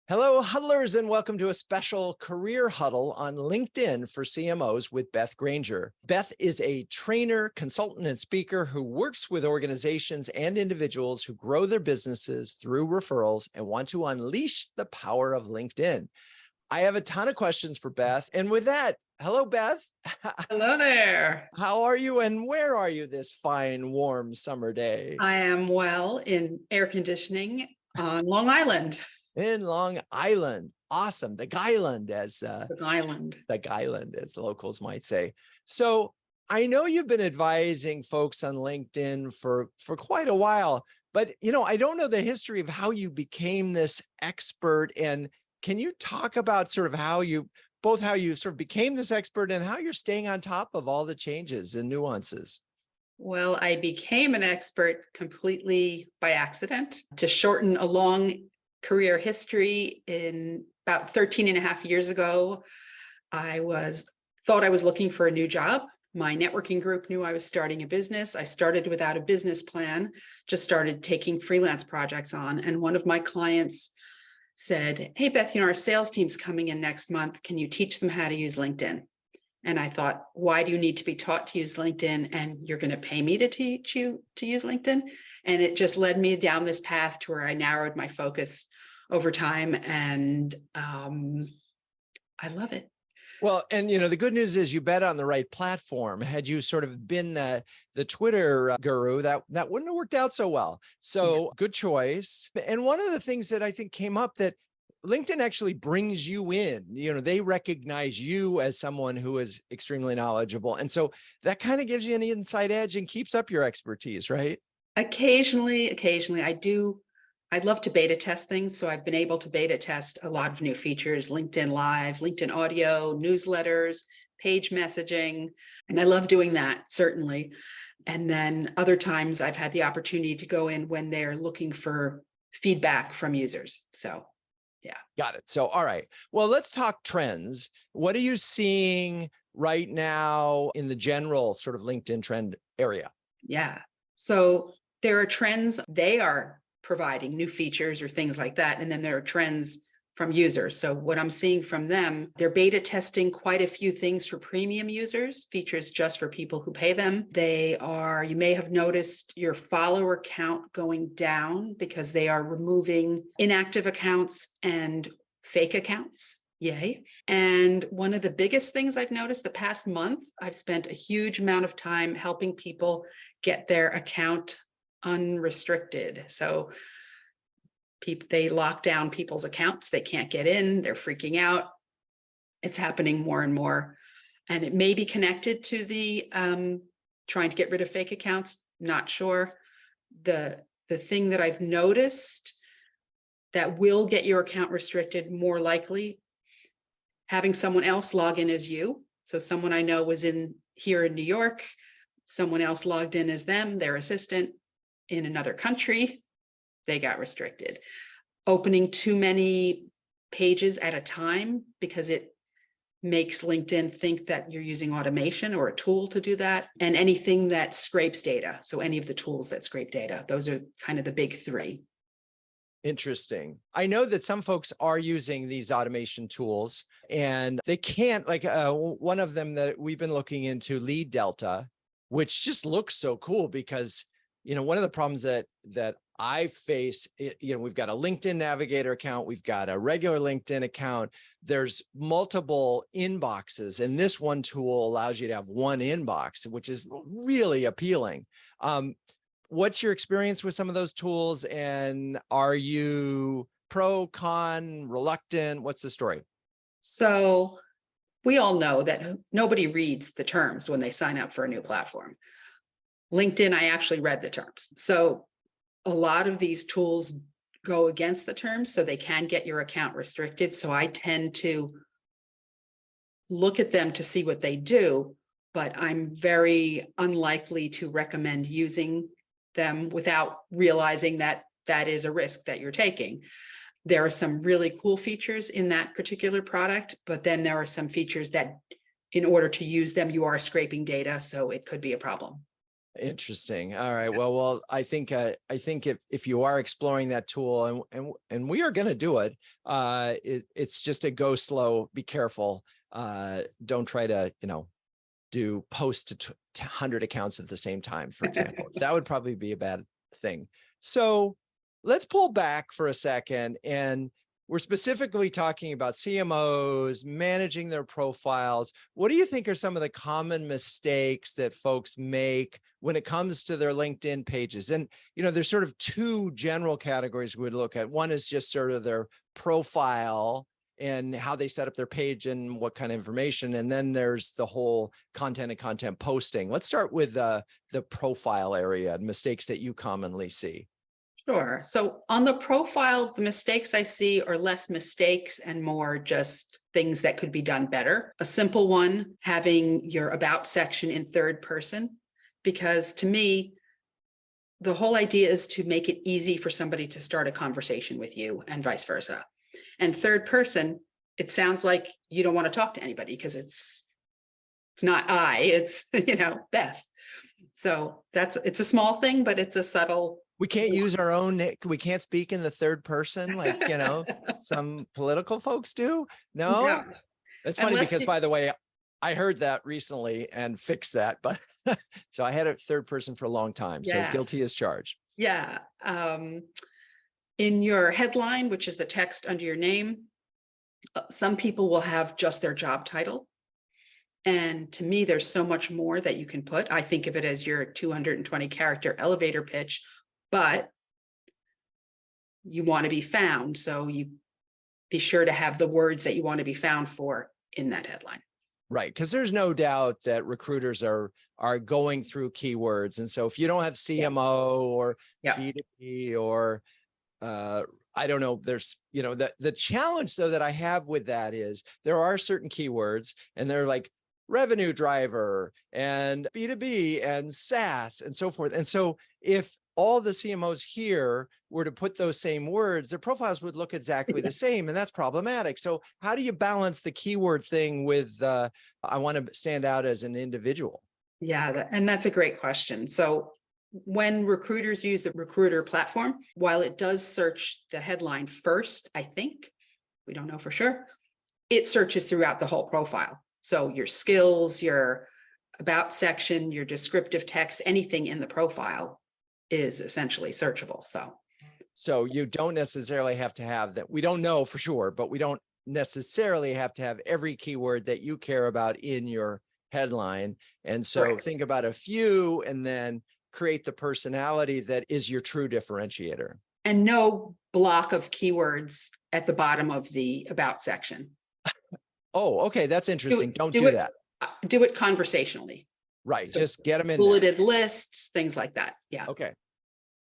Hello, huddlers, and welcome to a special career huddle on LinkedIn for CMOs with Beth Granger. Beth is a trainer, consultant, and speaker who works with organizations and individuals who grow their businesses through referrals and want to unleash the power of LinkedIn. I have a ton of questions for Beth. And with that, hello, Beth. Hello there. How are you and where are you this fine, warm summer day? I am well in air conditioning on Long Island. In Long Island. Awesome. The Guyland, as Long Island. the Guyland, as locals might say. So I know you've been advising folks on LinkedIn for quite a while, but I don't know the history of how you became this expert. And can you talk about sort of how you sort of became this expert and how you're staying on top of all the changes and nuances? Well, I became an expert completely by accident. To shorten a long career history, in about 13 and a half years ago, I thought I was looking for a new job. My networking group knew I was starting a business. I started without a business plan, just started taking freelance projects on. And one of my clients said, "Hey, Beth, our sales team's coming in next month. Can you teach them how to use LinkedIn?" And I thought, why do you need to be taught to use LinkedIn? And you're going to pay me to teach you to use LinkedIn? And it just led me down this path to where I narrowed my focus over time. And I love it. Well, and the good news is you bet on the right platform. Had you sort of been the Twitter guru, that wouldn't have worked out so well. So good choice. And one of the things that I think came up that LinkedIn actually brings you in, they recognize you as someone who is extremely knowledgeable. And so that kind of gives you an inside edge and keeps up your expertise, right? Occasionally, I'd love to beta test things. So I've been able to beta test a lot of new features: LinkedIn Live, LinkedIn Audio, newsletters, page messaging. And I love doing that, certainly. And then other times I've had the opportunity to go in when they're looking for feedback from users. So, yeah. Got it. So, all right. Well, let's talk trends. What are you seeing right now in the general sort of LinkedIn trend area? Yeah. So there are trends. They are providing new features or things like that. And then there are trends from users. So what I'm seeing from them, they're beta testing quite a few things for premium users, features just for people who pay them. You may have noticed your follower count going down because they are removing inactive accounts and fake accounts. Yay. And one of the biggest things I've noticed the past month, I've spent a huge amount of time helping people get their account unrestricted. So they lock down people's accounts. They can't get in. They're freaking out. It's happening more and more. And it may be connected to the trying to get rid of fake accounts. Not sure. The thing that I've noticed that will get your account restricted more likely, having someone else log in as you. So someone I know was here in New York, someone else logged in as them, their assistant in another country, they got restricted. Opening too many pages at a time because it makes LinkedIn think that you're using automation or a tool to do that. And anything that scrapes data. So any of the tools that scrape data, those are kind of the big three. Interesting. I know that some folks are using these automation tools and they can't, like one of them that we've been looking into, Lead Delta, which just looks so cool because, one of the problems that I face, we've got a LinkedIn Navigator account, we've got a regular LinkedIn account, there's multiple inboxes, and this one tool allows you to have one inbox, which is really appealing. What's your experience with some of those tools, and are you pro, con, reluctant? What's the story? So we all know that nobody reads the terms when they sign up for a new platform. LinkedIn, I actually read the terms. So a lot of these tools go against the terms, so they can get your account restricted. So I tend to look at them to see what they do, but I'm very unlikely to recommend using them without realizing that that is a risk that you're taking. There are some really cool features in that particular product, but then there are some features that in order to use them, you are scraping data, so it could be a problem. Interesting. All right. I think if you are exploring that tool, and we are going to do it, it's just a go slow. Be careful. Don't try to do post to 100 accounts at the same time, for example. That would probably be a bad thing. So let's pull back for a second, and we're specifically talking about CMOs managing their profiles. What do you think are some of the common mistakes that folks make when it comes to their LinkedIn pages? And, there's sort of two general categories we would look at. One is just sort of their profile and how they set up their page and what kind of information. And then there's the whole content and content posting. Let's start with the profile area and mistakes that you commonly see. Sure. So on the profile, the mistakes I see are less mistakes and more just things that could be done better. A simple one, having your about section in third person, because to me, the whole idea is to make it easy for somebody to start a conversation with you and vice versa. And third person, it sounds like you don't want to talk to anybody because it's not it's, Beth. So it's a small thing, but it's a subtle. We can't use our own, we can't speak in the third person like, some political folks do. No, that's funny because, by the way, I heard that recently and fixed that, but so I had a third person for a long time. So guilty as charged. Yeah. In your headline, which is the text under your name, some people will have just their job title. And to me, there's so much more that you can put. I think of it as your 220 character elevator pitch, but you want to be found. So you be sure to have the words that you want to be found for in that headline. Right. Because there's no doubt that recruiters are going through keywords. And so if you don't have CMO or B2B or I don't know, there's, the challenge though that I have with that is there are certain keywords and they're like revenue driver and B2B and SaaS and so forth. And so if all the CMOs here were to put those same words, their profiles would look exactly the same, and that's problematic. So how do you balance the keyword thing with, I want to stand out as an individual? Yeah, and that's a great question. So when recruiters use the recruiter platform, while it does search the headline first, I think, we don't know for sure, it searches throughout the whole profile. So your skills, your about section, your descriptive text, anything in the profile is essentially searchable. So you don't necessarily have to have that. We don't know for sure, but we don't necessarily have to have every keyword that you care about in your headline. And so think about a few and then create the personality that is your true differentiator. And no block of keywords at the bottom of the about section. Oh, okay. That's interesting. Don't do that. Do it conversationally. Right. So just get them in bulleted lists, things like that. Yeah. Okay.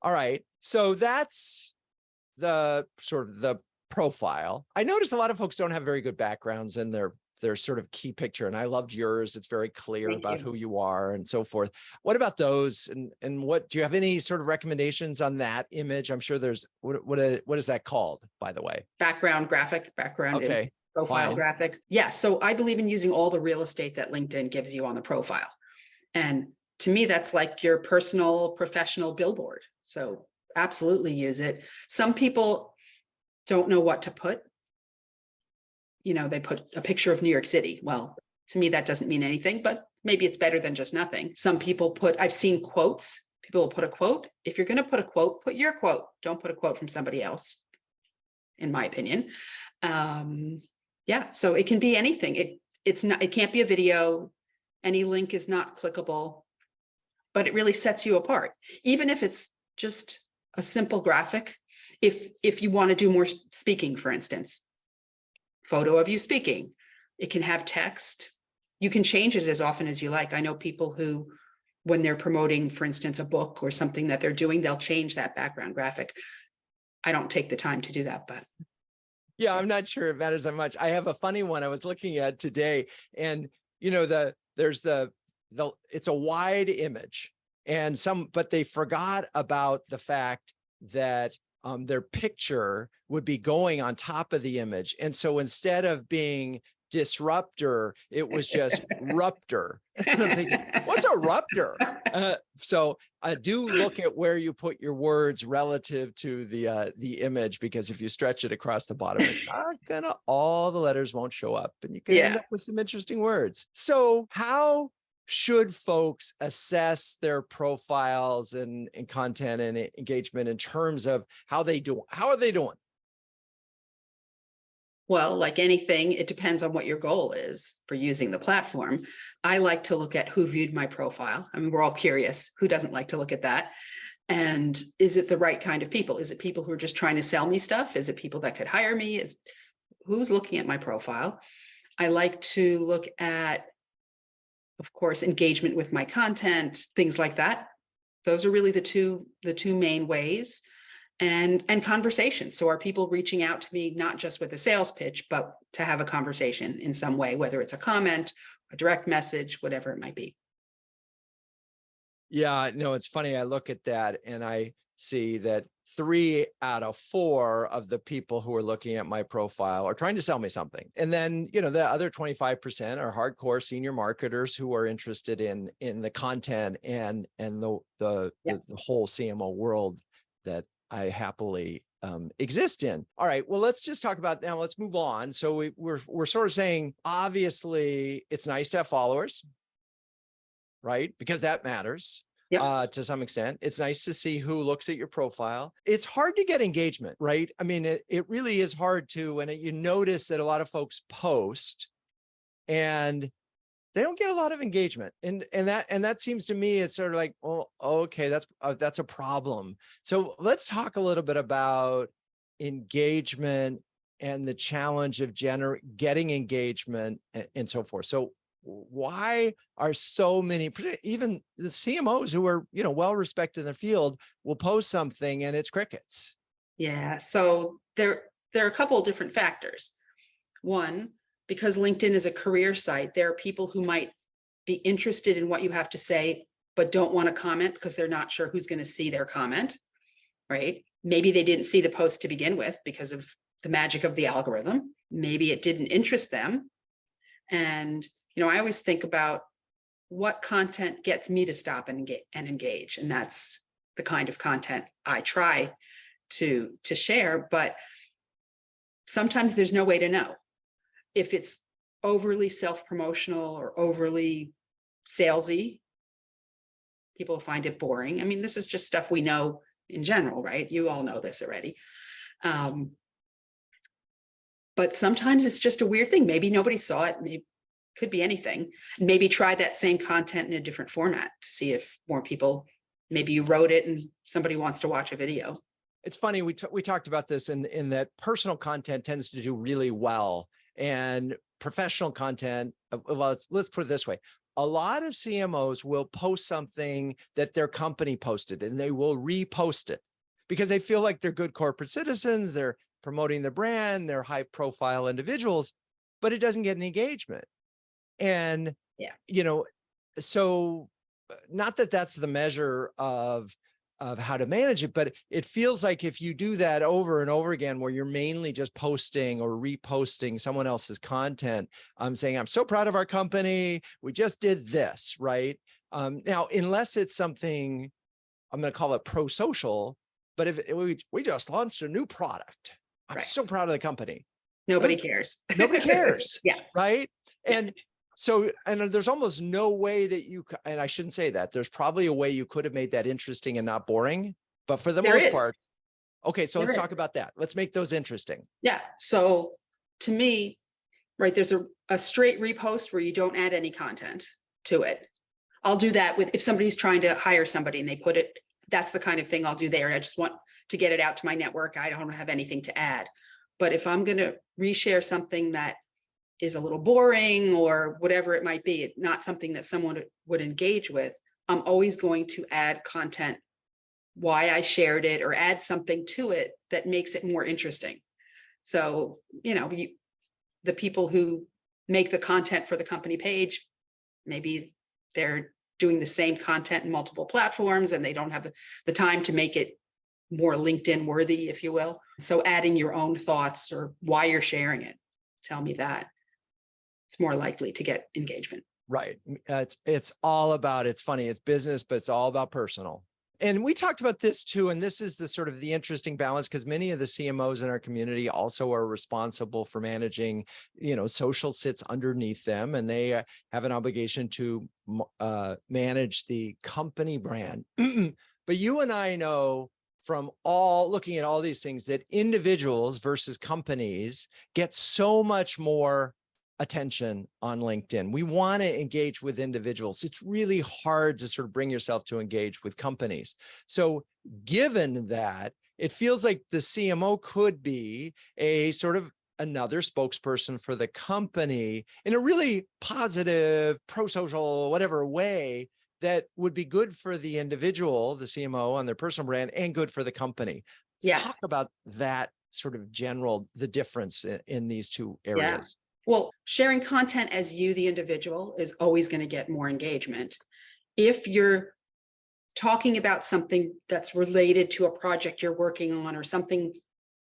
All right. So that's the sort of the profile. I notice a lot of folks don't have very good backgrounds in their sort of key picture. And I loved yours. It's very clear about who you are and so forth. What about those? And what, do you have any sort of recommendations on that image? I'm sure there's, what is that called, by the way? Background graphic, Okay. Profile graphic. Yeah. So I believe in using all the real estate that LinkedIn gives you on the profile. And to me, that's like your personal professional billboard. So absolutely use it. Some people don't know what to put. They put a picture of New York City. Well, to me, that doesn't mean anything, but maybe it's better than just nothing. Some people I've seen quotes. People will put a quote. If you're going to put a quote, put your quote. Don't put a quote from somebody else, in my opinion. Yeah, so it can be anything. It can't be a video. Any link is not clickable, but it really sets you apart. Even if it's just a simple graphic, if you want to do more speaking, for instance, photo of you speaking, it can have text. You can change it as often as you like. I know people who, when they're promoting, for instance, a book or something that they're doing, they'll change that background graphic. I don't take the time to do that, but. Yeah, I'm not sure it matters that much. I have a funny one I was looking at today, and there's it's a wide image, but they forgot about the fact that their picture would be going on top of the image. And so instead of being disruptor. It was just ruptor. And I'm thinking, what's a ruptor? So do look at where you put your words relative to the image, because if you stretch it across the bottom, it's not gonna, all the letters won't show up, and you can end up with some interesting words. So how should folks assess their profiles and content and engagement in terms of how they do? How are they doing? Well, like anything, it depends on what your goal is for using the platform. I like to look at who viewed my profile. I mean, we're all curious. Who doesn't like to look at that? And is it the right kind of people? Is it people who are just trying to sell me stuff? Is it people that could hire me? Is who's looking at my profile? I like to look at, of course, engagement with my content, things like that. Those are really the two main ways. And conversation. So are people reaching out to me not just with a sales pitch, but to have a conversation in some way, whether it's a comment, a direct message, whatever it might be. Yeah, no, it's funny. I look at that and I see that 3 out of 4 of the people who are looking at my profile are trying to sell me something. And then, the other 25% are hardcore senior marketers who are interested in the content and the whole CMO world that I happily exist in. All right, well, let's just talk about now. Let's move on. So we're sort of saying, obviously, it's nice to have followers, right? Because that matters to some extent. It's nice to see who looks at your profile. It's hard to get engagement, right? I mean, it really is hard to, when you notice that a lot of folks post and they don't get a lot of engagement. And that seems to me, it's sort of like, oh, okay, that's a problem. So let's talk a little bit about engagement and the challenge of getting engagement and so forth. So why are so many, even the CMOs who are, well respected in the field, will post something and it's crickets? Yeah. So there are a couple of different factors. One, because LinkedIn is a career site, there are people who might be interested in what you have to say, but don't want to comment because they're not sure who's going to see their comment, right? Maybe they didn't see the post to begin with because of the magic of the algorithm. Maybe it didn't interest them. And, I always think about what content gets me to stop and engage. And that's the kind of content I try to share, but sometimes there's no way to know. If it's overly self-promotional or overly salesy, people find it boring. I mean, this is just stuff we know in general, right? You all know this already. But sometimes it's just a weird thing. Maybe nobody saw it. Maybe could be anything. Maybe try that same content in a different format to see if more people, maybe you wrote it and somebody wants to watch a video. It's funny. We talked about this in that personal content tends to do really well. And professional content, well, let's put it this way. A lot of CMOs will post something that their company posted and they will repost it because they feel like they're good corporate citizens. They're promoting the brand, they're high profile individuals, but it doesn't get an engagement. And, so not that that's the measure of how to manage it, but it feels like if you do that over and over again, where you're mainly just posting or reposting someone else's content, saying, I'm so proud of our company, we just did this, right? Now, unless it's something, I'm going to call it pro-social, but if we just launched a new product, I'm so proud of the company. Nobody cares. Nobody cares. Right. And so, and there's almost no way that and I shouldn't say that, there's probably a way you could have made that interesting and not boring, but for the most part, okay, so let's talk about that. Let's make those interesting. Yeah. So to me, right, there's a straight repost where you don't add any content to it. I'll do that if somebody's trying to hire somebody and they put it, that's the kind of thing I'll do there. I just want to get it out to my network. I don't have anything to add. But if I'm going to reshare something that is a little boring or whatever it might be, not something that someone would engage with, I'm always going to add content, why I shared it, or add something to it that makes it more interesting. So, the people who make the content for the company page, maybe they're doing the same content in multiple platforms and they don't have the time to make it more LinkedIn worthy, if you will. So adding your own thoughts or why you're sharing it, tell me that. it's more likely to get engagement. Right. It's all about, it's funny, it's business, but it's all about personal. And we talked about this too, and this is the sort of the interesting balance, because many of the CMOs in our community also are responsible for managing, social sits underneath them, and they have an obligation to manage the company brand. But you and I know from looking at all these things that individuals versus companies get so much more attention on LinkedIn. We want to engage with individuals. It's really hard to sort of bring yourself to engage with companies. So given that, it feels like the CMO could be a sort of another spokesperson for the company in a really positive, pro-social, whatever way that would be good for the individual, the CMO on their personal brand, and good for the company. Let's talk about that sort of the difference in these two areas. Well, sharing content as you, the individual, is always going to get more engagement. If you're talking about something that's related to a project you're working on or something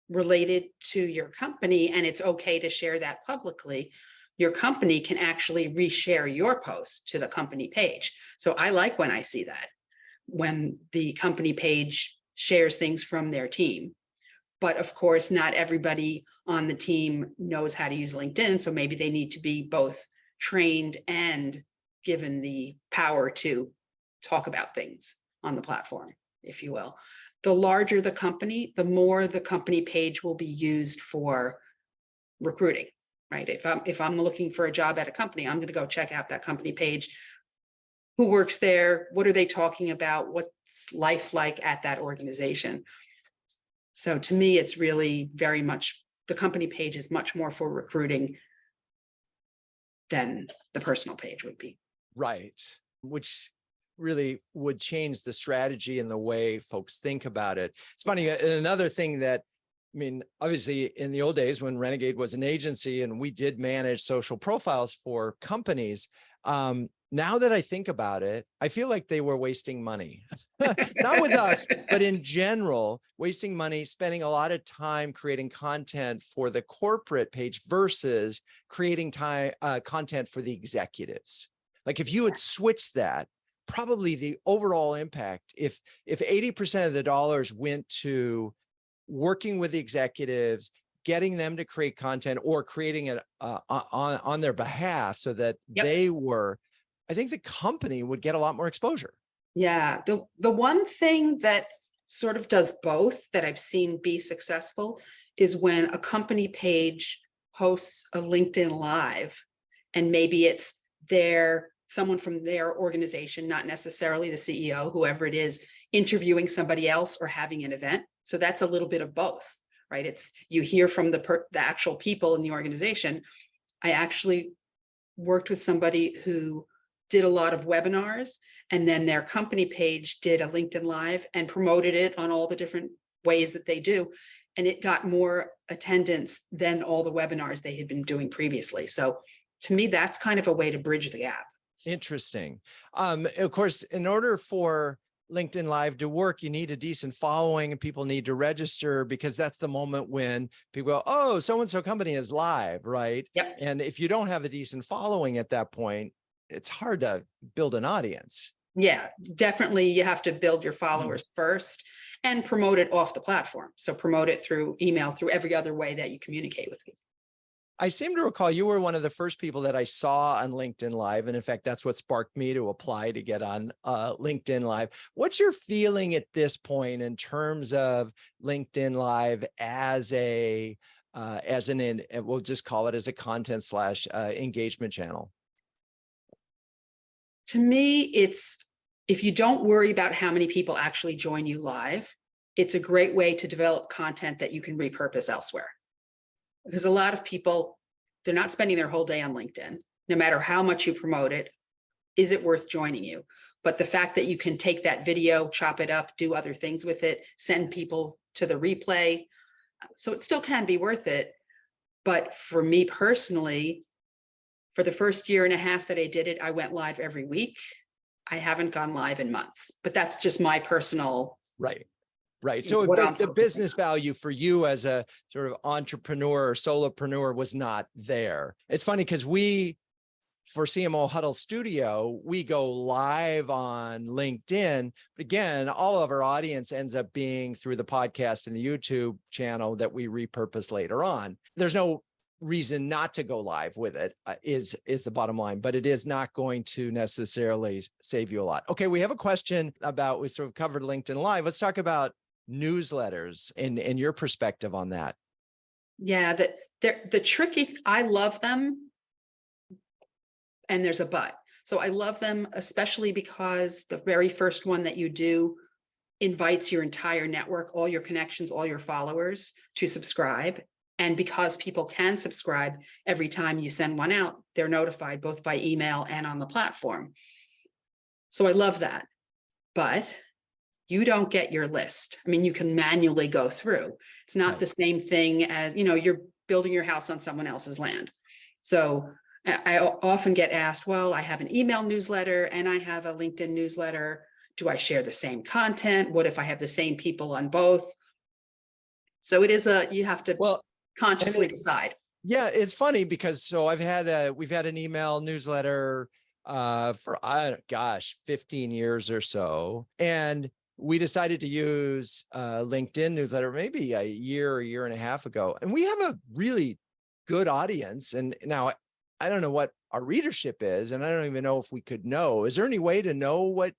related to your company, and it's okay to share that publicly, your company can actually reshare your post to the company page. So I like when I see that, when the company page shares things from their team. But of course, not everybody on the team knows how to use LinkedIn. So maybe they need to be both trained and given the power to talk about things on the platform, if you will. The larger the company, the more the company page will be used for recruiting, right? If I'm looking for a job at a company, I'm going to go check out that company page. Who works there? What are they talking about? What's life like at that organization? So to me, it's really very much, the company page is much more for recruiting than the personal page would be. Right. Which really would change the strategy and the way folks think about it. It's funny. Another thing that, obviously in the old days when Renegade was an agency and we did manage social profiles for companies, now that I think about it, I feel like they were wasting money, not with us, but in general, wasting money, spending a lot of time creating content for the corporate page versus creating content for the executives. Like if you had switched that, probably the overall impact, if 80% of the dollars went to working with the executives, getting them to create content or creating it on their behalf so that they were, I think the company would get a lot more exposure. Yeah. The one thing that sort of does both that I've seen be successful is when a company page hosts a LinkedIn Live, and maybe it's someone from their organization, not necessarily the CEO, whoever it is, interviewing somebody else or having an event. So that's a little bit of both, right? It's you hear from the actual people in the organization. I actually worked with somebody who did a lot of webinars, and then their company page did a LinkedIn Live and promoted it on all the different ways that they do. And it got more attendance than all the webinars they had been doing previously. So to me, that's kind of a way to bridge the gap. Interesting. Of course, in order for LinkedIn Live to work, you need a decent following and people need to register, because that's the moment when people go, oh, so-and-so company is live, right? Yep. And if you don't have a decent following at that point, it's hard to build an audience. Yeah, definitely. You have to build your followers first and promote it off the platform. So promote it through email, through every other way that you communicate with people. I seem to recall you were one of the first people that I saw on LinkedIn Live. And in fact, that's what sparked me to apply to get on LinkedIn Live. What's your feeling at this point in terms of LinkedIn Live as we'll just call it as a content / engagement channel? To me, it's, if you don't worry about how many people actually join you live, it's a great way to develop content that you can repurpose elsewhere. Because a lot of people, they're not spending their whole day on LinkedIn. No matter how much you promote it, is it worth joining you? But the fact that you can take that video, chop it up, do other things with it, send people to the replay. So it still can be worth it. But for me personally, for the first year and a half that I did it, I went live every week. I haven't gone live in months, but that's just my personal. Right. So the business value for you as a sort of entrepreneur or solopreneur was not there. It's funny because we for CMO Huddle Studio, we go live on LinkedIn. But again, all of our audience ends up being through the podcast and the YouTube channel that we repurpose later on. There's no reason not to go live with it, is the bottom line, but it is not going to necessarily save you a lot. Okay, we have a question about, we sort of covered LinkedIn Live. Let's talk about newsletters and your perspective on that. Yeah, the tricky, I love them. And there's a but. So I love them, especially because the very first one that you do invites your entire network, all your connections, all your followers to subscribe. And because people can subscribe every time you send one out, they're notified both by email and on the platform. So I love that. But you don't get your list. I mean, you can manually go through. It's not the same thing as, you're building your house on someone else's land. So I often get asked, well, I have an email newsletter and I have a LinkedIn newsletter. Do I share the same content? What if I have the same people on both? So it is you have to consciously decide. Yeah, it's funny because we've had an email newsletter for 15 years or so. And we decided to use LinkedIn newsletter maybe a year and a half ago. And we have a really good audience. And now I don't know what our readership is, and I don't even know if we could know. Is there any way to know what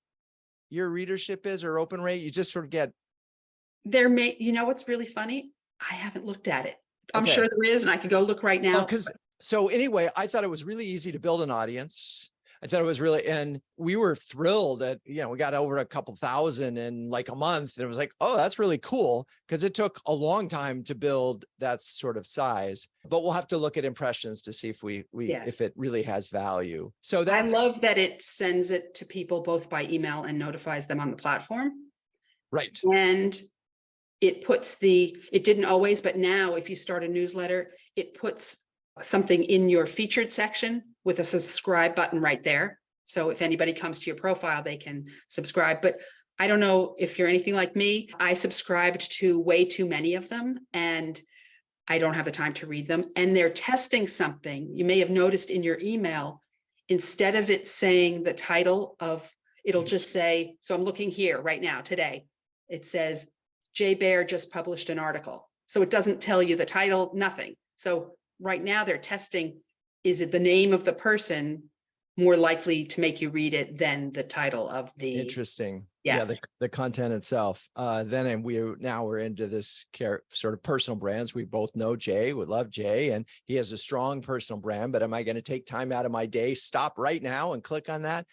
your readership is or open rate? You just sort of get. What's really funny? I haven't looked at it. I'm sure there is, and I could go look right now. So anyway, I thought it was really easy to build an audience. I thought it was really, and we were thrilled that, we got over a couple thousand in like a month. And it was like, oh, that's really cool. Because it took a long time to build that sort of size, but we'll have to look at impressions to see if if it really has value. So I love that it sends it to people both by email and notifies them on the platform. Right. And it didn't always, but now if you start a newsletter, it puts something in your featured section with a subscribe button right there. So if anybody comes to your profile, they can subscribe. But I don't know if you're anything like me. I subscribed to way too many of them and I don't have the time to read them. And they're testing something. You may have noticed in your email, instead of it saying the title it'll just say, so I'm looking here right now today. It says, Jay Baer just published an article. So it doesn't tell you the title, nothing. So right now they're testing, is it the name of the person more likely to make you read it than the title of the. Interesting. Yeah, the content itself. We're into this sort of personal brands. We both know Jay, we love Jay, and he has a strong personal brand, but am I going to take time out of my day, stop right now and click on that?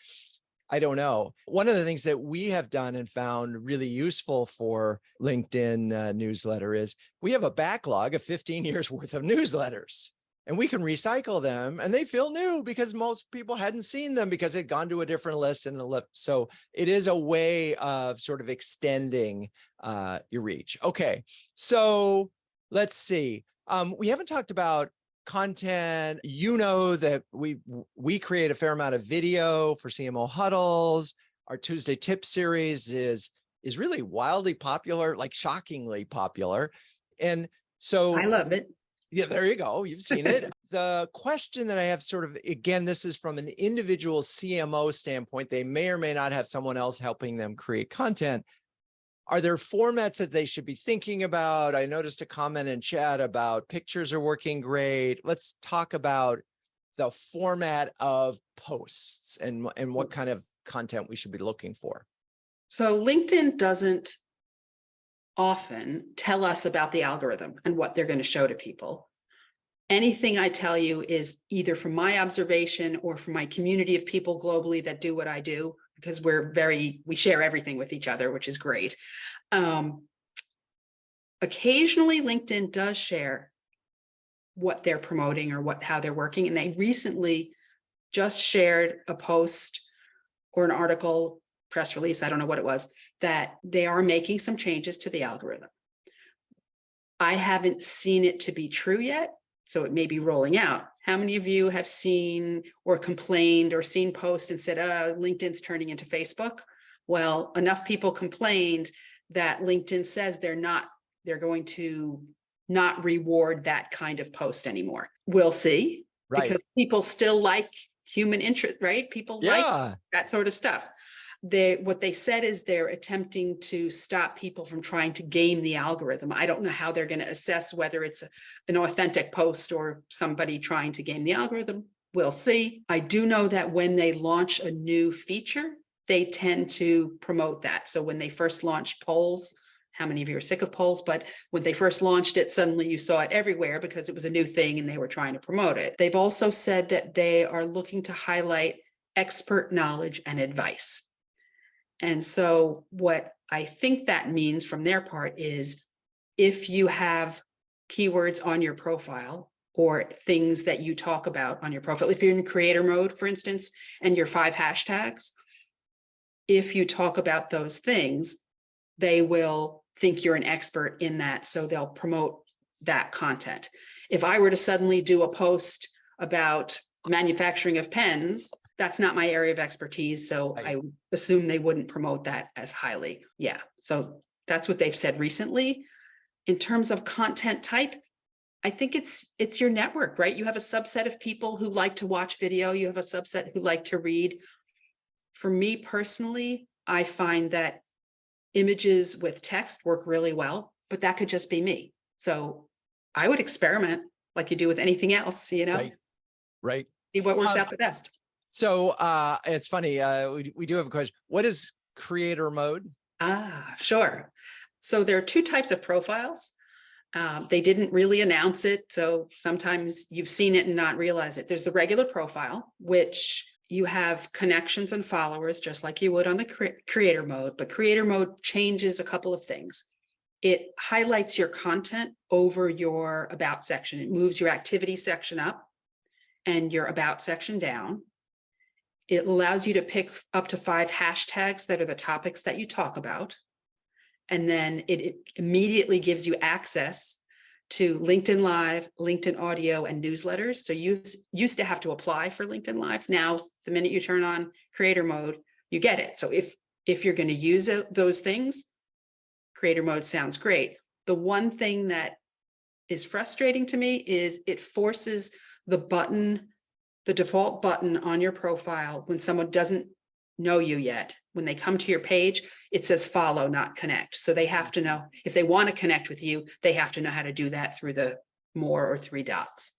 I don't know. One of the things that we have done and found really useful for LinkedIn newsletter is we have a backlog of 15 years worth of newsletters, and we can recycle them and they feel new because most people hadn't seen them because they'd gone to a different list so it is a way of sort of extending your reach. Okay, so let's see. We haven't talked about content. That we create a fair amount of video for CMO huddles. Our Tuesday tip series is really wildly popular, like shockingly popular. And so I love it. Yeah, there you go. You've seen it. The question that I have sort of, again, this is from an individual CMO standpoint. They may or may not have someone else helping them create content. Are there formats that they should be thinking about? I noticed a comment in chat about pictures are working great. Let's talk about the format of posts and what kind of content we should be looking for. So LinkedIn doesn't often tell us about the algorithm and what they're going to show to people. Anything I tell you is either from my observation or from my community of people globally that do what I do, because we share everything with each other, which is great. Occasionally LinkedIn does share what they're promoting or how they're working. And they recently just shared a post or an article, press release, I don't know what it was, that they are making some changes to the algorithm. I haven't seen it to be true yet, so it may be rolling out. How many of you have seen or complained or seen posts and said, LinkedIn's turning into Facebook? Well, enough people complained that LinkedIn says they're going to not reward that kind of post anymore. We'll see, right? Because people still like human interest, right? People like Yeah. that sort of stuff. What they said is they're attempting to stop people from trying to game the algorithm. I don't know how they're going to assess whether it's an authentic post or somebody trying to game the algorithm. We'll see. I do know that when they launch a new feature, they tend to promote that. So when they first launched polls, how many of you are sick of polls? But when they first launched it, suddenly you saw it everywhere because it was a new thing and they were trying to promote it. They've also said that they are looking to highlight expert knowledge and advice. And so what I think that means from their part is if you have keywords on your profile or things that you talk about on your profile, if you're in creator mode, for instance, and your 5 hashtags, if you talk about those things, they will think you're an expert in that. So they'll promote that content. If I were to suddenly do a post about manufacturing of pens, that's not my area of expertise. So Right. I assume they wouldn't promote that as highly. Yeah. So that's what they've said recently. In terms of content type, I think it's your network, right? You have a subset of people who like to watch video. You have a subset who like to read. For me personally, I find that images with text work really well, but that could just be me. So I would experiment like you do with anything else, Right. Right. see what works Um, out the best. so it's funny. We do have a question. What is creator mode? Ah, sure. So there are 2 types of profiles. They didn't really announce it, so sometimes you've seen it and not realize it. There's the regular profile, which you have connections and followers, just like you would on the creator mode, but creator mode changes a couple of things. It highlights your content over your about section. It moves your activity section up and your about section down. It allows you to pick up to 5 hashtags that are the topics that you talk about. And then it immediately gives you access to LinkedIn Live, LinkedIn Audio, and newsletters. So you used to have to apply for LinkedIn Live. Now, the minute you turn on creator mode, you get it. So if you're going to use those things, creator mode sounds great. The one thing that is frustrating to me is it forces the default button on your profile when someone doesn't know you yet. When they come to your page, it says follow, not connect. So they have to know if they want to connect with you, they have to know how to do that through the more or 3 dots.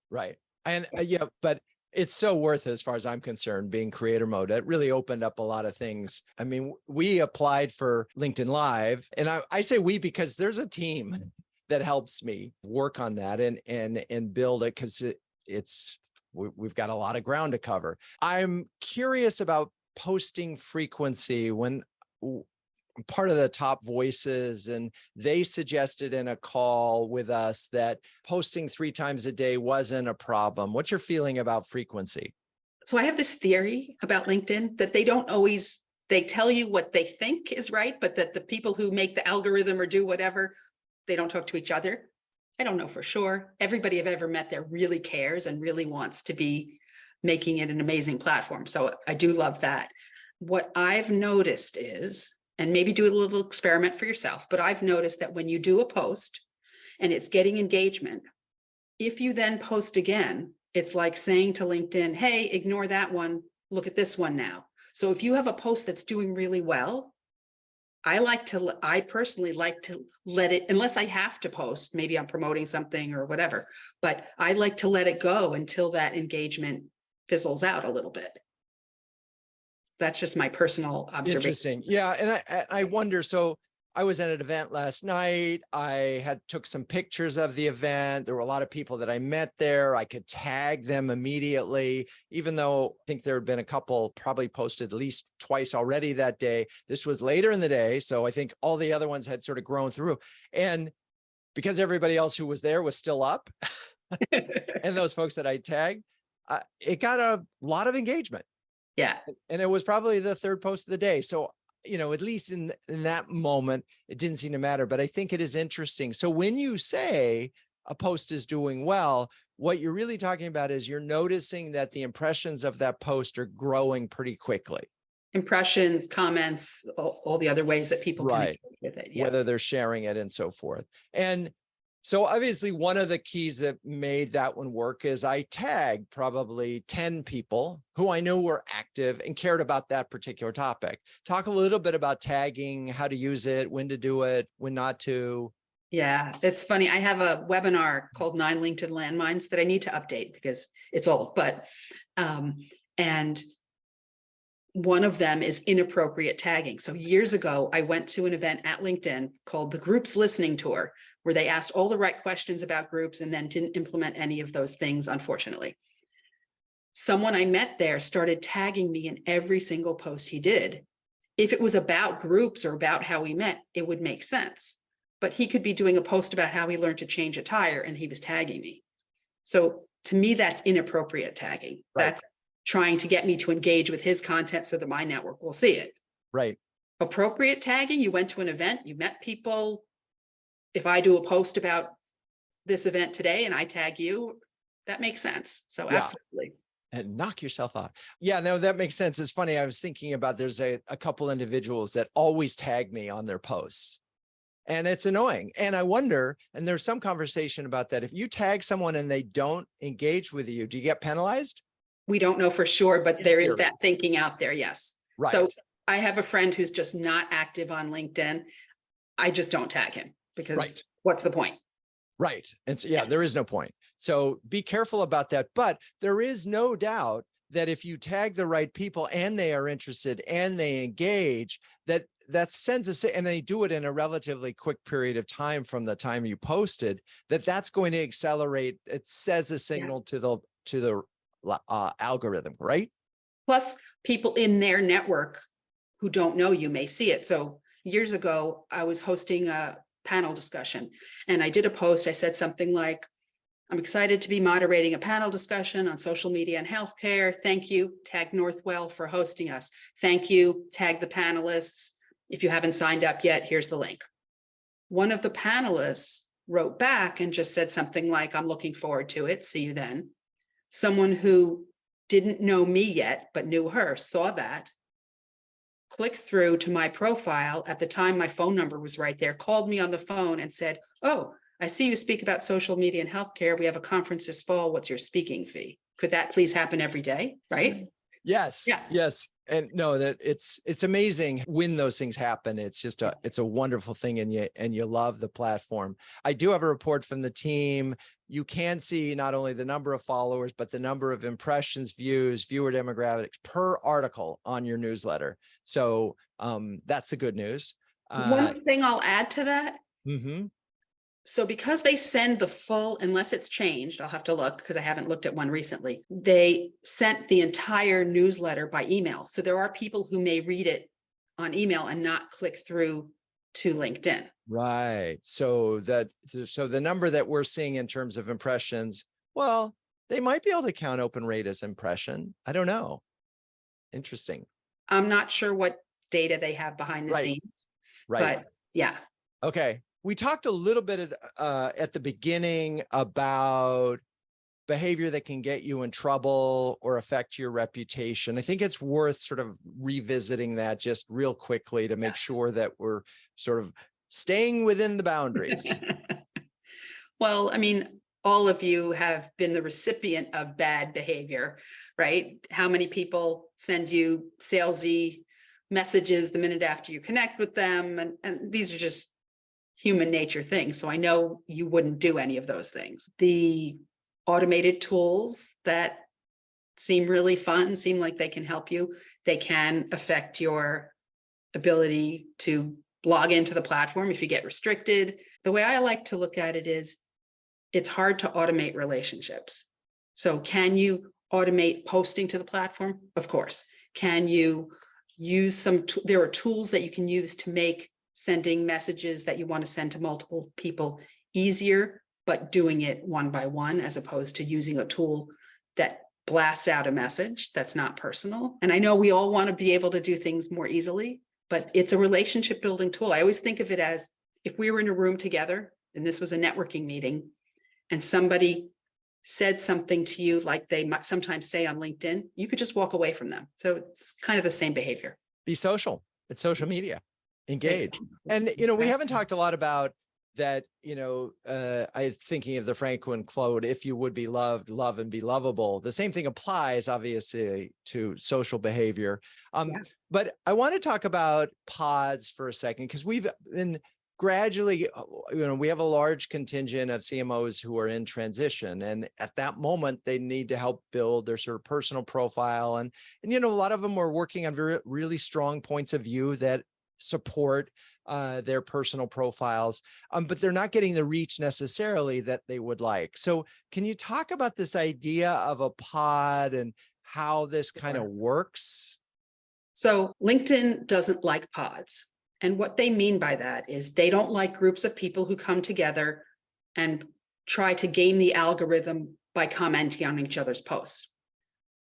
Right. And yeah, but it's so worth it as far as I'm concerned, being creator mode. It really opened up a lot of things. I mean, we applied for LinkedIn Live, and I say we because there's a team that helps me work on that and build it because we've got a lot of ground to cover. I'm curious about posting frequency when part of the top voices, and they suggested in a call with us that posting 3 times a day wasn't a problem. What's your feeling about frequency? So I have this theory about LinkedIn that they tell you what they think is right, but that the people who make the algorithm or do whatever, they don't talk to each other. I don't know for sure. Everybody I've ever met there really cares and really wants to be making it an amazing platform. So I do love that. What I've noticed is, and maybe do a little experiment for yourself, but I've noticed that when you do a post and it's getting engagement, if you then post again, it's like saying to LinkedIn, hey, ignore that one, look at this one now. So if you have a post that's doing really well, I personally like to let it, unless I have to post, maybe I'm promoting something or whatever, but I like to let it go until that engagement fizzles out a little bit. That's just my personal observation. Interesting. Yeah. And I wonder, so I was at an event last night. I took some pictures of the event. There were a lot of people that I met there. I could tag them immediately, even though I think there had been a couple probably posted at least twice already that day. This was later in the day. So I think all the other ones had sort of grown through. And because everybody else who was there was still up and those folks that I tagged, it got a lot of engagement. Yeah. And it was probably the 3rd post of the day. So, at least in that moment, it didn't seem to matter, but I think it is interesting. So when you say a post is doing well, what you're really talking about is you're noticing that the impressions of that post are growing pretty quickly. Impressions, comments, all the other ways that people can Right. engage with it. Yeah. Whether they're sharing it and so forth. And So obviously one of the keys that made that one work is I tagged probably 10 people who I knew were active and cared about that particular topic. Talk a little bit about tagging, how to use it, when to do it, when not to. Yeah, it's funny. I have a webinar called 9 LinkedIn Landmines that I need to update because it's old, but and one of them is inappropriate tagging. So years ago, I went to an event at LinkedIn called the Groups Listening Tour, where they asked all the right questions about groups and then didn't implement any of those things, unfortunately. Someone I met there started tagging me in every single post he did. If it was about groups or about how we met, it would make sense. But he could be doing a post about how he learned to change a tire and he was tagging me. So to me, that's inappropriate tagging. Right. That's trying to get me to engage with his content so that my network will see it. Right. Appropriate tagging, you went to an event, you met people. If I do a post about this event today and I tag you, that makes sense. So Yeah. absolutely. And knock yourself out. Yeah, no, that makes sense. It's funny. I was thinking about there's a couple individuals that always tag me on their posts. And it's annoying. And I wonder, and there's some conversation about that. If you tag someone and they don't engage with you, do you get penalized? We don't know for sure, but In there is theory. that thinking out there. Yes. Right. So I have a friend who's just not active on LinkedIn. I just don't tag him because Right. what's the point? Right. And so, yeah, there is no point. So be careful about that. But there is no doubt that if you tag the right people and they are interested and they engage, that sends a, and they do it in a relatively quick period of time from the time you posted, that's going to accelerate. It says a signal to the algorithm, right? Plus people in their network who don't know you may see it. So years ago, I was hosting a panel discussion and I did a post. I said something like, I'm excited to be moderating a panel discussion on social media and healthcare. Thank you, tag Northwell for hosting us. Thank you, tag the panelists. If you haven't signed up yet, here's the link. One of the panelists wrote back and just said something like, I'm looking forward to it. See you then. Someone who didn't know me yet, but knew her, saw that, clicked through to my profile. At the time, my phone number was right there, called me on the phone and said, oh, I see you speak about social media and healthcare. We have a conference this fall. What's your speaking fee? Could that please happen every day? Right? Yes. Yeah. Yes. And no, that it's amazing when those things happen. It's just it's a wonderful thing. And you love the platform. I do have a report from the team. You can see not only the number of followers, but the number of impressions, views, viewer demographics per article on your newsletter. So that's the good news. One thing I'll add to that. Mm-hmm. So because they send the full, unless it's changed, I'll have to look because I haven't looked at one recently. They sent the entire newsletter by email. So there are people who may read it on email and not click through to LinkedIn. Right. So the number that we're seeing in terms of impressions, well, they might be able to count open rate as impression. I don't know. Interesting. I'm not sure what data they have behind the scenes, but yeah. Okay. We talked a little bit at the beginning about behavior that can get you in trouble or affect your reputation. I think it's worth sort of revisiting that just real quickly to make sure that we're sort of staying within the boundaries. Well, I mean, all of you have been the recipient of bad behavior, right? How many people send you salesy messages the minute after you connect with them? And these are just human nature things. So I know you wouldn't do any of those things. The automated tools that seem really fun, seem like they can help you. They can affect your ability to log into the platform if you get restricted. The way I like to look at it is it's hard to automate relationships. So can you automate posting to the platform? Of course. Can you use there are tools that you can use to make sending messages that you want to send to multiple people easier, but doing it one by one, as opposed to using a tool that blasts out a message that's not personal. And I know we all want to be able to do things more easily, but it's a relationship building tool. I always think of it as if we were in a room together and this was a networking meeting and somebody said something to you like they might sometimes say on LinkedIn, you could just walk away from them. So it's kind of the same behavior. Be social. It's social media. Engage. And, we haven't talked a lot about that, I thinking of the Franklin quote, if you would be loved, love and be lovable. The same thing applies obviously to social behavior. Yeah. But I want to talk about pods for a second, because we've been gradually, we have a large contingent of CMOs who are in transition. And at that moment, they need to help build their sort of personal profile. And a lot of them are working on really strong points of view that support their personal profiles, but they're not getting the reach necessarily that they would like. So can you talk about this idea of a pod and how this kind of works? So LinkedIn doesn't like pods. And what they mean by that is they don't like groups of people who come together and try to game the algorithm by commenting on each other's posts.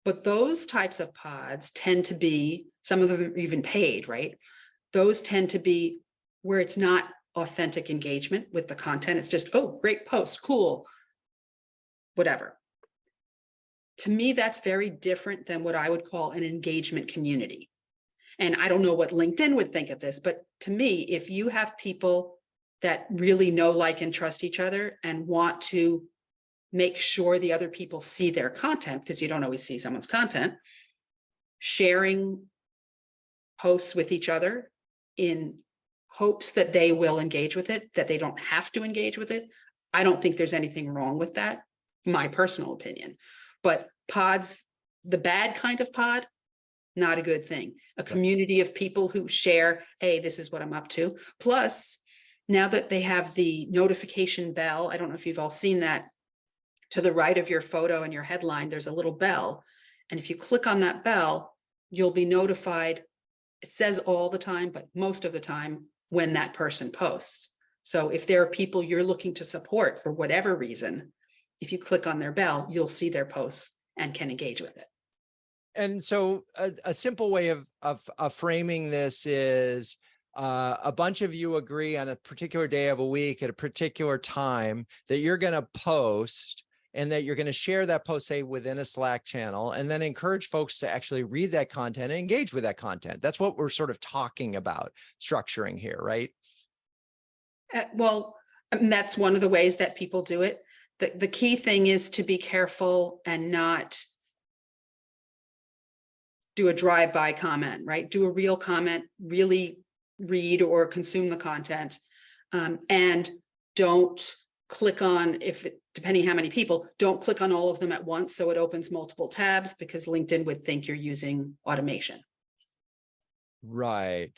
But those types of pods tend to be, some of them are even paid, right? Those tend to be where it's not authentic engagement with the content. It's just, oh, great post, cool, whatever. To me, that's very different than what I would call an engagement community. And I don't know what LinkedIn would think of this, but to me, if you have people that really know, like, and trust each other and want to make sure the other people see their content, because you don't always see someone's content, sharing posts with each other in hopes that they will engage with it, that they don't have to engage with it. I don't think there's anything wrong with that, my personal opinion. But pods, the bad kind of pod, not a good thing. A community of people who share, hey, this is what I'm up to. Plus, now that they have the notification bell, I don't know if you've all seen that, to the right of your photo and your headline, there's a little bell. And if you click on that bell, you'll be notified. It says all the time, but most of the time when that person posts. So if there are people you're looking to support for whatever reason, if you click on their bell, you'll see their posts and can engage with it. And so a simple way of framing this is a bunch of you agree on a particular day of a week at a particular time that you're going to post, and that you're going to share that post, say, within a Slack channel, and then encourage folks to actually read that content and engage with that content. That's what we're sort of talking about structuring here, right? Well, that's one of the ways that people do it. The key thing is to be careful and not do a drive-by comment, right? Do a real comment, really read or consume the content, and don't click on, depending how many people, don't click on all of them at once so it opens multiple tabs, because LinkedIn would think you're using automation. Right.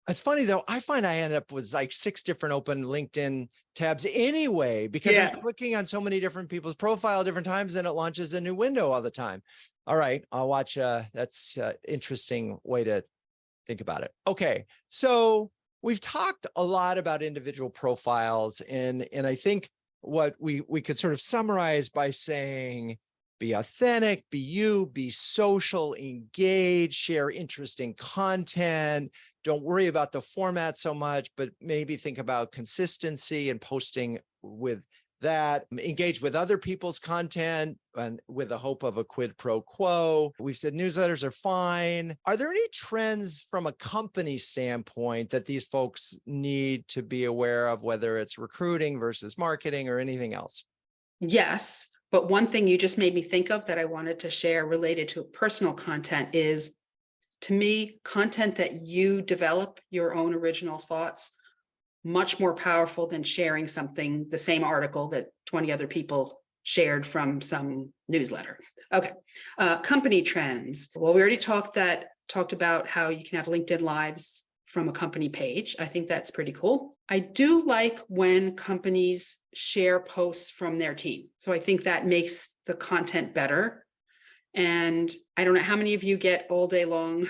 It's funny though, I find I end up with like 6 different open LinkedIn tabs anyway, because I'm clicking on so many different people's profile different times, and it launches a new window all the time. All right, I'll watch. That's an interesting way to think about it. Okay, so we've talked a lot about individual profiles, and I think what we could sort of summarize by saying, be authentic, be you, be social, engage, share interesting content. Don't worry about the format so much, but maybe think about consistency and posting with that. Engage with other people's content and with the hope of a quid pro quo. We said newsletters are fine. Are there any trends from a company standpoint that these folks need to be aware of, whether it's recruiting versus marketing or anything else? Yes, but one thing you just made me think of that I wanted to share related to personal content is, to me, content that you develop, your own original thoughts, much more powerful than sharing something, the same article that 20 other people shared from some newsletter. Okay, company trends. Well, we already talked about how you can have LinkedIn Lives from a company page. I think that's pretty cool. I do like when companies share posts from their team. So I think that makes the content better. And I don't know how many of you get all day long,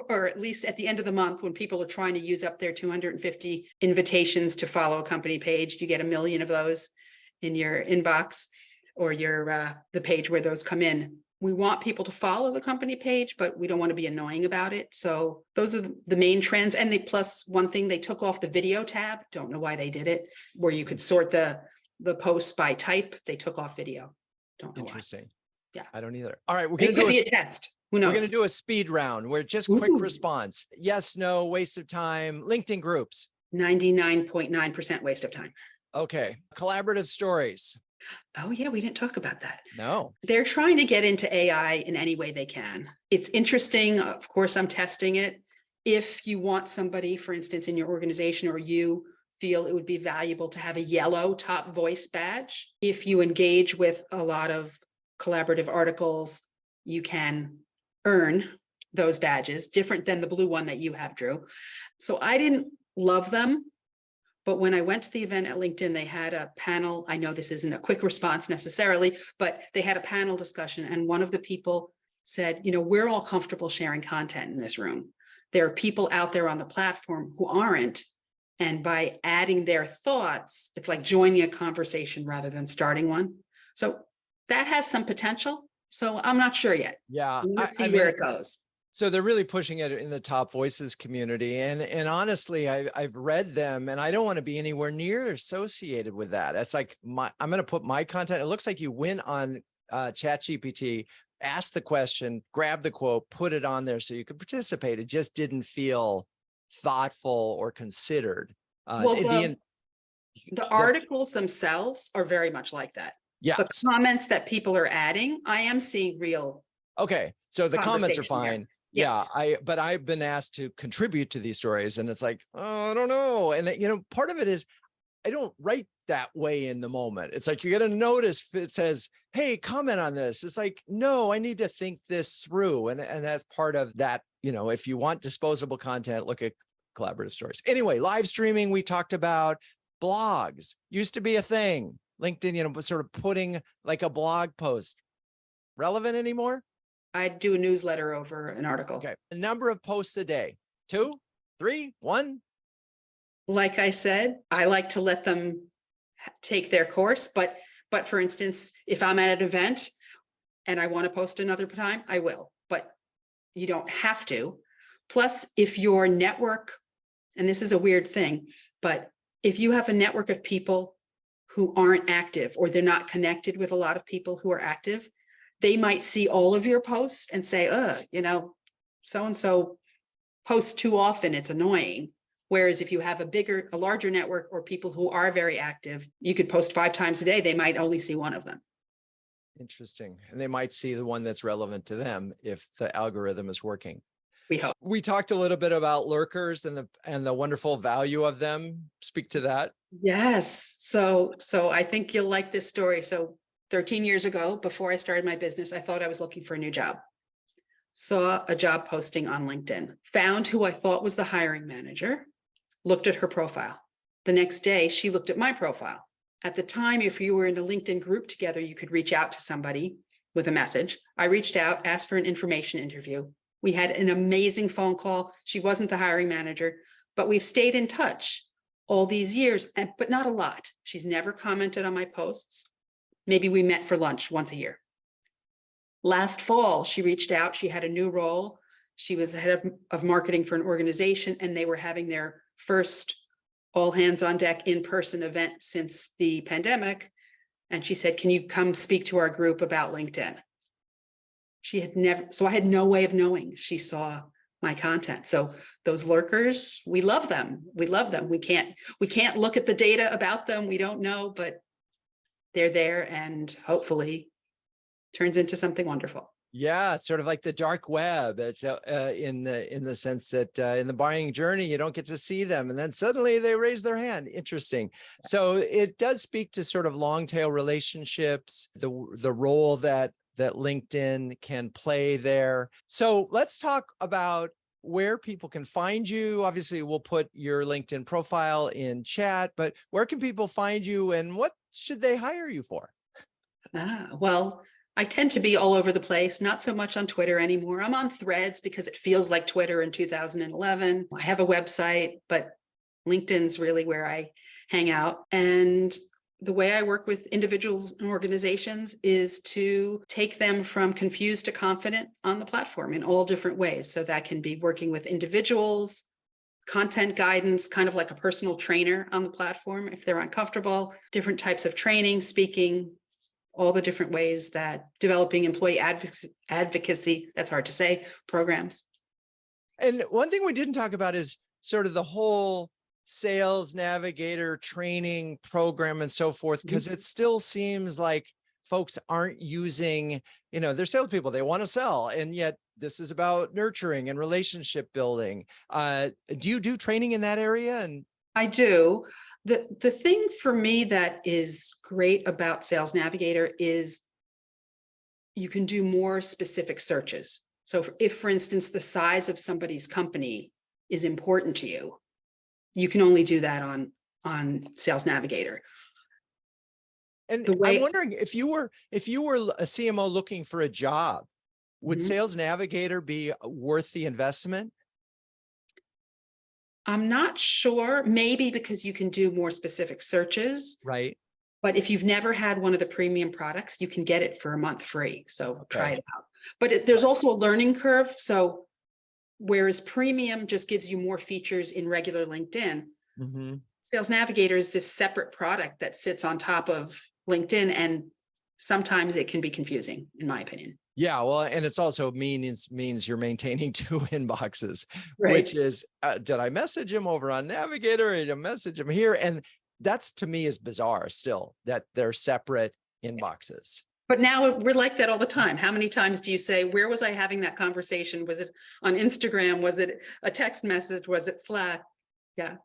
or at least at the end of the month, when people are trying to use up their 250 invitations to follow a company page, you get a million of those in your inbox, or your the page where those come in. We want people to follow the company page, but we don't want to be annoying about it. So those are the main trends. And plus one thing, they took off the video tab. Don't know why they did it, where you could sort the posts by type. They took off video. Don't know Interesting. why. Yeah, I don't either. All right, it could be a test. Who knows? We're going to do a speed round where just quick response. Yes, no, waste of time. LinkedIn groups. 99.9% waste of time. Okay. Collaborative stories. Oh, yeah, we didn't talk about that. No. They're trying to get into AI in any way they can. It's interesting. Of course, I'm testing it. If you want somebody, for instance, in your organization, or you feel it would be valuable to have a yellow top voice badge, if you engage with a lot of collaborative articles, you can earn those badges, different than the blue one that you have, Drew. So I didn't love them. But when I went to the event at LinkedIn, they had a panel. I know this isn't a quick response necessarily, but they had a panel discussion. And one of the people said, we're all comfortable sharing content in this room. There are people out there on the platform who aren't. And by adding their thoughts, it's like joining a conversation rather than starting one. So that has some potential. So I'm not sure yet. Yeah. Let's see where it goes. So they're really pushing it in the top voices community. And honestly, I've read them and I don't want to be anywhere near associated with that. It's like I'm going to put my content. It looks like you went on ChatGPT, asked the question, grabbed the quote, put it on there so you could participate. It just didn't feel thoughtful or considered. The articles themselves are very much like that. Yeah. The comments that people are adding, I am seeing real. Okay. So the comments are fine. There. Yeah. But I've been asked to contribute to these stories and it's like, oh, I don't know. And part of it is I don't write that way in the moment. It's like, you're going to notice if it says, hey, comment on this. It's like, no, I need to think this through. And that's part of that. If you want disposable content, look at collaborative stories. Anyway, live streaming, we talked about. Blogs used to be a thing. LinkedIn, sort of putting like a blog post. Relevant anymore? I do a newsletter over an article. Okay. A number of posts a day. 2, 3, 1. Like I said, I like to let them take their course. But for instance, if I'm at an event and I want to post another time, I will. But you don't have to. Plus, if your network, and this is a weird thing, but if you have a network of people who aren't active or they're not connected with a lot of people who are active, they might see all of your posts and say, so-and-so posts too often, it's annoying. Whereas if you have a larger network or people who are very active, you could post 5 times a day, they might only see one of them. Interesting. And they might see the one that's relevant to them if the algorithm is working. We hope. We talked a little bit about lurkers and the wonderful value of them. Speak to that. Yes. So I think you'll like this story. So 13 years ago, before I started my business, I thought I was looking for a new job. Saw a job posting on LinkedIn, found who I thought was the hiring manager, looked at her profile. The next day, she looked at my profile. At the time, if you were in a LinkedIn group together, you could reach out to somebody with a message. I reached out, asked for an information interview. We had an amazing phone call. She wasn't the hiring manager, but we've stayed in touch all these years, but not a lot. She's never commented on my posts. Maybe we met for lunch once a year. Last fall, she reached out. She had a new role. She was the head of marketing for an organization, and they were having their first all hands on deck in-person event since the pandemic. And she said, can you come speak to our group about LinkedIn? She had never, so I had no way of knowing she saw my content. So those lurkers, we love them. We love them. We can't look at the data about them. We don't know, but they're there and hopefully turns into something wonderful. Yeah, it's sort of like the dark web. It's in the sense that in the buying journey, you don't get to see them. And then suddenly they raise their hand. Interesting. So it does speak to sort of long tail relationships, the role that LinkedIn can play there. So let's talk about where people can find you. Obviously, we'll put your LinkedIn profile in chat, but where can people find you and what should they hire you for? Well, I tend to be all over the place, not so much on Twitter anymore. I'm on Threads because it feels like Twitter in 2011. I have a website, but LinkedIn's really where I hang out. And the way I work with individuals and organizations is to take them from confused to confident on the platform in all different ways. So that can be working with individuals, content guidance, kind of like a personal trainer on the platform if they're uncomfortable, different types of training, speaking, all the different ways that developing employee advocacy, that's hard to say, programs. And one thing we didn't talk about is sort of the whole sales navigator training program and so forth, because it still seems like folks aren't using, they're salespeople, they want to sell, and yet this is about nurturing and relationship building. Do you do training in that area? And I do. The thing for me that is great about Sales Navigator is you can do more specific searches. So if, for instance, the size of somebody's company is important to you, you can only do that on Sales Navigator. And I'm wondering, if you were a CMO looking for a job, would Sales Navigator be worth the investment? I'm not sure, maybe because you can do more specific searches. Right. But if you've never had one of the premium products, you can get it for a month free. So try it out. But there's also a learning curve. So whereas premium just gives you more features in regular LinkedIn, Sales Navigator is this separate product that sits on top of LinkedIn, and sometimes it can be confusing, in my opinion. Yeah, well, and it's also means you're maintaining two inboxes, Right. which is, did I message him over on Navigator, or did I message him here? And that's, to me, is bizarre still, that they're separate inboxes. But now we're like that all the time. How many times do you say, where was I having that conversation? Was it on Instagram? Was it a text message? Was it Slack? Yeah.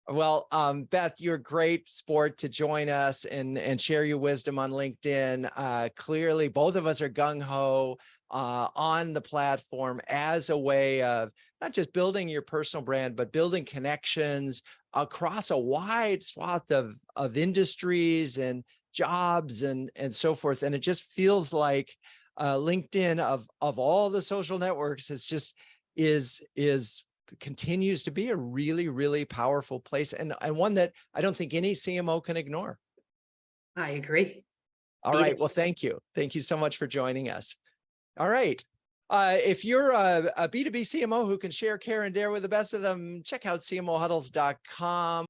Well, Beth, you're a great sport to join us and share your wisdom on LinkedIn. Clearly, both of us are gung-ho on the platform as a way of not just building your personal brand, but building connections across a wide swath of industries and jobs and so forth. And it just feels like LinkedIn of all the social networks is continues to be a really, really powerful place, and one that I don't think any CMO can ignore. I agree. All right. Well, thank you. Thank you so much for joining us. All right. If you're a B2B CMO who can share, care, and dare with the best of them, check out cmohuddles.com.